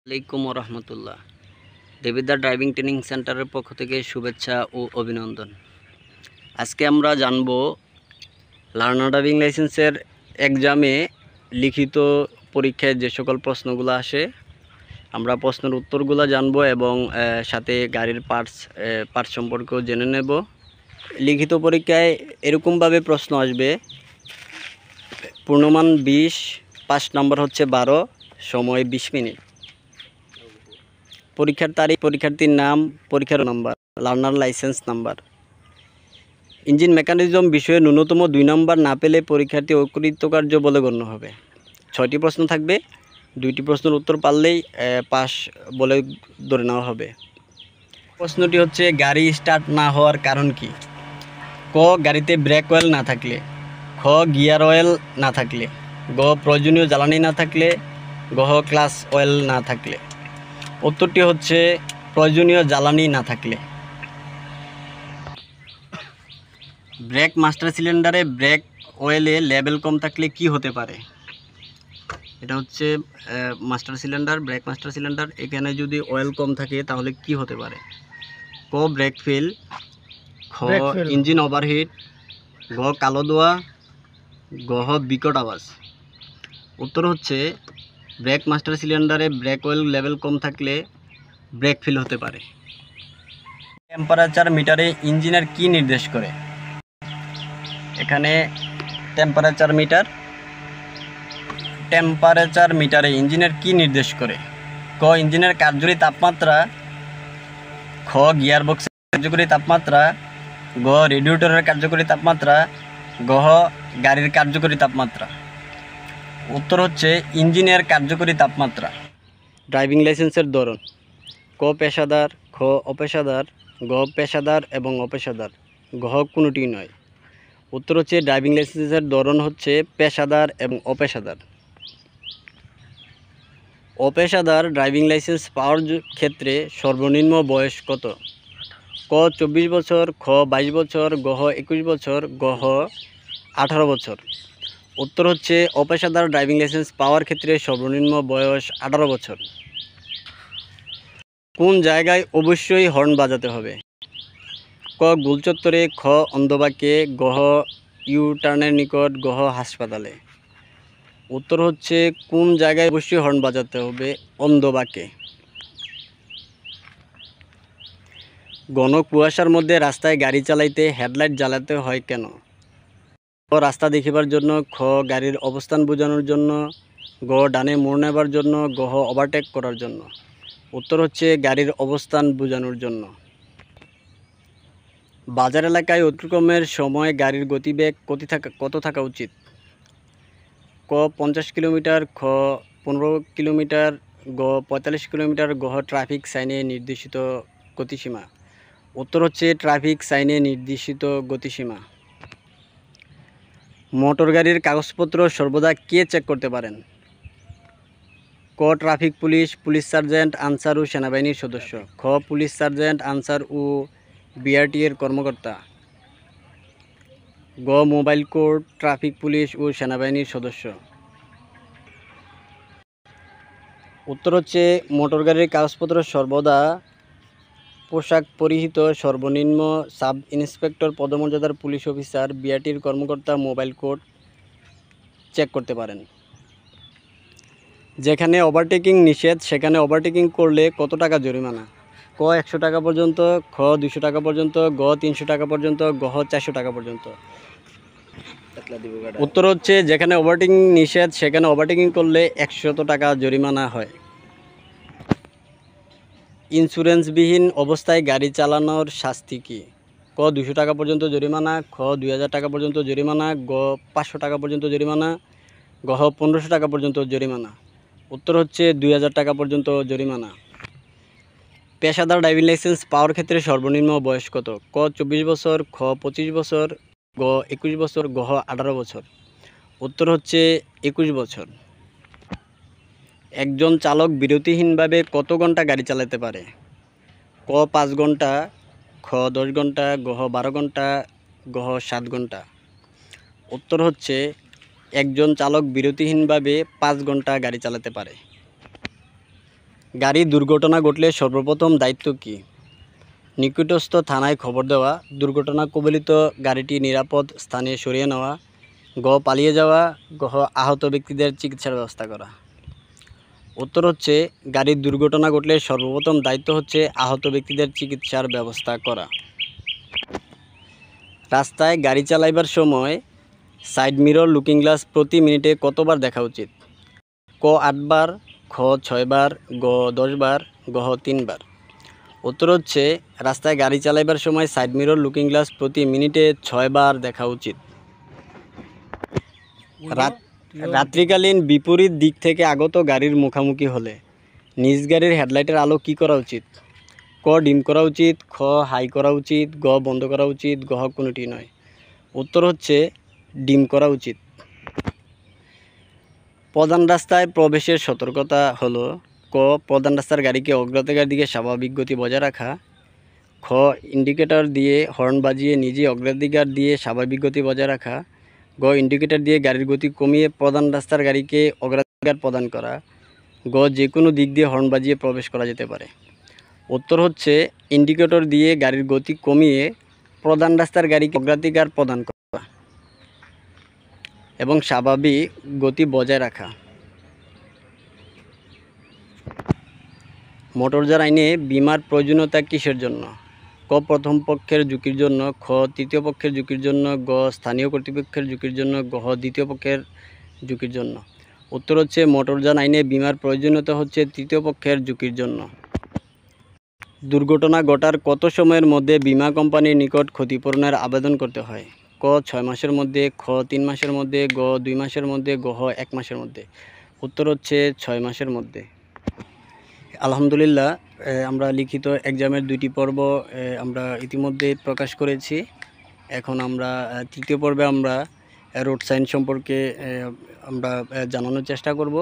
আলাইকুম রহমতুল্লাহ। Debidwar driving training সেন্টারের পক্ষ থেকে শুভেচ্ছা ও অভিনন্দন। আজকে আমরা জানব লার্নার ড্রাইভিং লাইসেন্সের এক্সামে লিখিত পরীক্ষায় যে সকল প্রশ্নগুলো আসে আমরা প্রশ্নের উত্তরগুলো জানব এবং সাথে গাড়ির পার্টস সম্পর্কেও জেনে নেব। লিখিত পরীক্ষায় এরকমভাবে প্রশ্ন আসবে: পূর্ণমান 20, 5 নম্বর হচ্ছে 12, সময় 20 মিনিট। পরীক্ষার তারিখ, পরীক্ষার্থীর নাম, পরীক্ষার number, learner licence number. Engine mechanism বিষয়ে ন্যূনতম 2 নম্বর না পেলে পরীক্ষার্থী অকৃতকার্য বলে গণ্য হবে। 6টি প্রশ্ন থাকবে, 2টি প্রশ্নের উত্তর পারলেই পাস বলে ধরে নেওয়া হবে। প্রশ্নটি হচ্ছে, গাড়ি স্টার্ট না হওয়ার কারণ কি? ক, গাড়িতে ব্রেক অয়েল না থাকলে, খ, গিয়ার অয়েল না থাকলে, গ, প্রয়োজনীয় জ্বালানি না থাকলে, গ, ক্লাচ অয়েল না থাকলে। উত্তরটি হচ্ছে প্রয়োজনীয় জ্বালানি না থাকলে। ব্রেক মাস্টার সিলিন্ডারে ব্রেক অয়েলে লেভেল কম থাকলে কি হতে পারে? এটা হচ্ছে master cylinder, break master cylinder. এখানে যদি অয়েল কম থাকে তাহলে কি হতে পারে? ক, ব্রেক ফেল, খ, ইঞ্জিন ওভারহিট, গ, কালো ধোঁয়া, গ, বিকট আওয়াজ। উত্তর হচ্ছে ব্রেক মাস্টার সিলিন্ডারে ব্রেক অয়েল লেভেল কম থাকলে ব্রেক ফেল হতে পারে। টেম্পারেচার মিটারে ইঞ্জিনের কি নির্দেশ করে? এখানে টেম্পারেচার মিটারে ইঞ্জিনের কি নির্দেশ করে? ক, ইঞ্জিনের কার্যকরী তাপমাত্রা, খ, গিয়ার বক্সের কার্যকরী তাপমাত্রা, গ, রেডিয়েটরের কার্যকরী তাপমাত্রা, গ, গাড়ির কার্যকরী তাপমাত্রা। উত্তর হচ্ছে ইঞ্জিনের কার্যকরী তাপমাত্রা। ড্রাইভিং লাইসেন্সের ধরন: ক, পেশাদার, খ, অপেশাদার, গ, পেশাদার এবং অপেশাদার, ঘ, কোনোটি নয়। উত্তর হচ্ছে ড্রাইভিং লাইসেন্সের ধরন হচ্ছে পেশাদার এবং অপেশাদার। অপেশাদার ড্রাইভিং লাইসেন্স পাওয়ার ক্ষেত্রে সর্বনিম্ন বয়স কত? ক, 24 বছর, খ, 22 বছর, গ, 21 বছর, গ, 18 বছর। উত্তর হচ্ছে অপেশাদার ড্রাইভিং লাইসেন্স পাওয়ার ক্ষেত্রে সর্বনিম্ন বয়স 18 বছর। কোন জায়গায় অবশ্যই হর্ন বাজাতে হবে? ক, গোলচত্বরে, খ, অন্ধবাকে, গ, ইউ টার্নের নিকট, গ, হাসপাতালে। উত্তর হচ্ছে কোন জায়গায় অবশ্যই হর্ন বাজাতে হবে? অন্ধবাকে। ঘন কুয়াশার মধ্যে রাস্তায় গাড়ি চালাইতে হেডলাইট জ্বালাতে হয় কেন? ক, রাস্তা দেখিবার জন্য, খ, গাড়ির অবস্থান বোঝানোর জন্য, গ, ডানে মোড় নেবার জন্য, গ, ওভারটেক করার জন্য। উত্তর হচ্ছে গাড়ির অবস্থান বোঝানোর জন্য। বাজার এলাকায় অতিক্রমের সময় গাড়ির গতিবেগ কত থাকা উচিত? ক, 50 কিলোমিটার, খ, 15 কিলোমিটার, গ, 45 কিলোমিটার, গ, ট্রাফিক সাইনে নির্দেশিত গতিসীমা। উত্তর হচ্ছে ট্রাফিক সাইনে নির্দেশিত গতিসীমা। মোটর গাড়ির কাগজপত্র সর্বদা কে চেক করতে পারেন? ক, traffic police, police sergeant, Ansar ও সেনাবাহিনীর সদস্য, খ, পুলিশ সার্জেন্ট, আনসার ও বিআরটি এর কর্মকর্তা, গ, মোবাইল কোর্ট, ট্রাফিক পুলিশ ও সেনাবাহিনীর সদস্য। উত্তর হচ্ছে মোটর গাড়ির কাগজপত্র সর্বদা পোশাক পরিহিত সর্বনিম্ন সাব ইন্সপেক্টর পদমর্যাদার পুলিশ অফিসার, বিআরটির কর্মকর্তা মোবাইল কোর্ট চেক করতে পারেন। যেখানে ওভারটেকিং নিষেধ সেখানে ওভারটেকিং করলে কত টাকা জরিমানা? ক, 100 টাকা পর্যন্ত, খ, 200 টাকা পর্যন্ত, গ, 300 টাকা পর্যন্ত, গ, 400 টাকা পর্যন্ত। উত্তর হচ্ছে যেখানে ওভারটেকিং নিষেধ সেখানে ওভারটেকিং করলে 100 টাকা জরিমানা হয়। ইন্স্যুরেন্সবিহীন অবস্থায় গাড়ি চালানোর শাস্তি কি? ক, 200 টাকা পর্যন্ত জরিমানা, খ, 2000 টাকা পর্যন্ত জরিমানা, গ, 500 টাকা পর্যন্ত জরিমানা, গ, 1500 টাকা পর্যন্ত জরিমানা। উত্তর হচ্ছে 2000 টাকা পর্যন্ত জরিমানা। পেশাদার ড্রাইভিং লাইসেন্স পাওয়ার ক্ষেত্রে সর্বনিম্ন বয়স কত? ক, 24 বছর, খ, 25 বছর, গ, 21 বছর, গ, 18 বছর। উত্তর হচ্ছে 21 বছর। একজন চালক বিরতিহীনভাবে কত ঘন্টা গাড়ি চালাতে পারে? ক, 5 ঘন্টা, খ, 10 ঘন্টা, গ, 12 ঘন্টা, গ, 7 ঘন্টা। উত্তর হচ্ছে একজন চালক বিরতিহীনভাবে 5 ঘন্টা গাড়ি চালাতে পারে। গাড়ি দুর্ঘটনা ঘটলে সর্বপ্রথম দায়িত্ব কী? নিকটস্থ থানায় খবর দেওয়া, দুর্ঘটনা কবলিত গাড়িটি নিরাপদ স্থানে সরিয়ে নেওয়া, গ পালিয়ে যাওয়া, গ আহত ব্যক্তিদের চিকিৎসার ব্যবস্থা করা। উত্তর হচ্ছে গাড়ির দুর্ঘটনা ঘটলে সর্বপ্রথম দায়িত্ব হচ্ছে আহত ব্যক্তিদের চিকিৎসার ব্যবস্থা করা। রাস্তায় গাড়ি চালাইবার সময় সাইড মিরর লুকিং গ্লাস প্রতি মিনিটে কতবার দেখা উচিত? ক 8 বার, খ 6 বার, গ 10 বার, গ 3 বার। উত্তর হচ্ছে রাস্তায় গাড়ি চালাইবার সময় সাইড মিরর লুকিং গ্লাস প্রতি মিনিটে 6 বার দেখা উচিত। রাত্রিকালীন বিপরীত দিক থেকে আগত গাড়ির মুখোমুখি হলে নিজ গাড়ির হেডলাইটের আলো কী করা উচিত? ক ডিম করা উচিত, খ হাই করা উচিত, গ বন্ধ করা উচিত, গ কোনোটি নয়। উত্তর হচ্ছে ডিম করা উচিত। প্রধান রাস্তায় প্রবেশের সতর্কতা হলো ক প্রধান রাস্তার গাড়িকে অগ্রতার দিকে স্বাভাবিক গতি বজায় রাখা, খ ইন্ডিকেটর দিয়ে হর্ন বাজিয়ে নিজে অগ্রাধিকার দিয়ে স্বাভাবিক গতি বজায় রাখা, গ ইন্ডিকেটর দিয়ে গাড়ির গতি কমিয়ে প্রধান রাস্তার গাড়িকে অগ্রাধিকার প্রদান করা, গ যে কোনো দিক দিয়ে হর্ন বাজিয়ে প্রবেশ করা যেতে পারে। উত্তর হচ্ছে ইন্ডিকেটর দিয়ে গাড়ির গতি কমিয়ে প্রধান রাস্তার গাড়িকে অগ্রাধিকার প্রদান করা এবং স্বাভাবিক গতি বজায় রাখা। মোটরযান আইনে বিমার প্রয়োজনীয়তা কিসের জন্য? ক প্রথম পক্ষের ঝুঁকির জন্য, খ তৃতীয় পক্ষের ঝুঁকির জন্য, গ স্থানীয় কর্তৃপক্ষের ঝুঁকির জন্য, গ দ্বিতীয় পক্ষের ঝুঁকির জন্য। উত্তর হচ্ছে মোটরযান আইনে বিমার প্রয়োজনীয়তা হচ্ছে তৃতীয় পক্ষের ঝুঁকির জন্য। দুর্ঘটনা ঘটার কত সময়ের মধ্যে বিমা কোম্পানির নিকট ক্ষতিপূরণের আবেদন করতে হয়? ক 6 মাসের মধ্যে, খ 3 মাসের মধ্যে, গ 2 মাসের মধ্যে, গ 1 মাসের মধ্যে। উত্তর হচ্ছে 6 মাসের মধ্যে। আলহামদুলিল্লাহ, আমরা লিখিত এক্সামের 2টি পর্ব আমরা ইতিমধ্যে প্রকাশ করেছি। এখন আমরা তৃতীয় পর্বে আমরা রোড সাইন সম্পর্কে আমরা জানানোর চেষ্টা করব।